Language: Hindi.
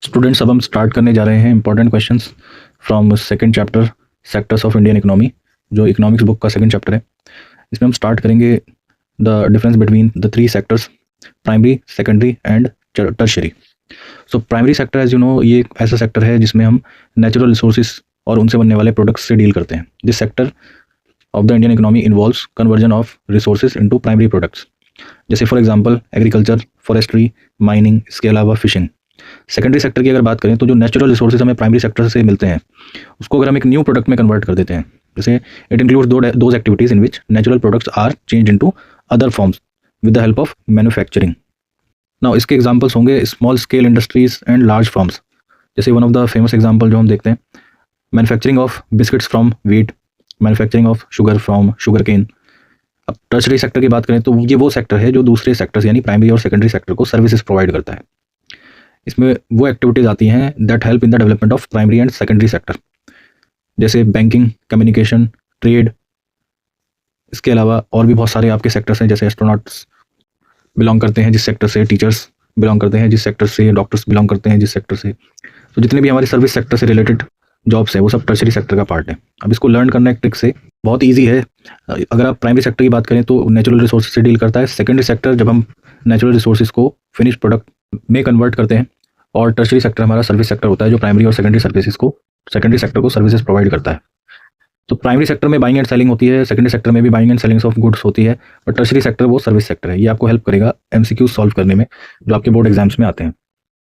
स्टूडेंट्स, अब हम स्टार्ट करने जा रहे हैं important questions from second chapter sectors of Indian economy, जो इकोनॉमिक्स बुक का सेकंड चैप्टर है। इसमें हम स्टार्ट करेंगे the difference between the three sectors, primary, secondary and tertiary. So primary sector, as you know, ये एक ऐसा सेक्टर है जिसमें हम नेचुरल रिसोर्सेज और उनसे बनने वाले प्रोडक्ट्स से डील करते हैं। This sector of the Indian economy involves conversion of resources into primary products, जैसे for example agriculture, forestry, mining, इसके अलावा फिशिंग। सेकेंडरी सेक्टर की अगर बात करें तो जो नेचुरल रिसोर्सेज हमें प्राइमरी सेक्टर से मिलते हैं उसको अगर हम एक न्यू प्रोडक्ट में कन्वर्ट कर देते हैं, जैसे it includes those activities in which natural products are change into other forms with the help of manufacturing. Now इसके एग्जांपल्स होंगे small scale industries and large forms. जैसे one of the famous example जो हम देखते हैं, manufacturing of biscuits from wheat, manufacturing of sugar from sugar cane. अब टर्शरी सेक्टर की बात करें तो ये वो सेक्टर है जो दूसरे सेक्टर्स यानी प्राइमरी और सेकेंडरी सेक्टर को सर्विसेज प्रोवाइड करता है। इसमें वो एक्टिविटीज़ आती हैं that help in the development of primary and secondary sector, जैसे बैंकिंग, कम्युनिकेशन, ट्रेड। इसके अलावा और भी बहुत सारे आपके सेक्टर्स हैं, जैसे एस्ट्रोनॉट्स बिलोंग करते हैं जिस सेक्टर से, टीचर्स बिलोंग करते हैं जिस सेक्टर से, डॉक्टर्स बिलोंग करते हैं जिस सेक्टर से। तो जितने भी हमारे सर्विस सेक्टर से रिलेटेड जॉब्स है वो सब टर्शरी सेक्टर का पार्ट है। अब इसको लर्न करना एक ट्रिक से बहुत ईजी है। अगर आप प्राइमरी सेक्टर की बात करें तो नेचुरल रिसोर्सेज से डील करता है। सेकेंडरी सेक्टर जब हम नेचुरल रिसोर्सेज को फिनिश प्रोडक्ट में कन्वर्ट करते हैं, और टर्शरी सेक्टर हमारा सर्विस सेक्टर होता है जो प्राइमरी और सेकेंडरी सर्विसेज को, सेकेंडरी सेक्टर को सर्विसेज प्रोवाइड करता है। तो प्राइमरी सेक्टर में बाइंग एंड सेलिंग होती है, सेकेंडरी सेक्टर में भी buying and selling of goods होती है, और टर्शरी सेक्टर वो सर्विस सेक्टर है। ये आपको हेल्प करेगा एमसीक्यू सॉल्व करने में जो आपके बोर्ड एग्जाम्स में आते हैं।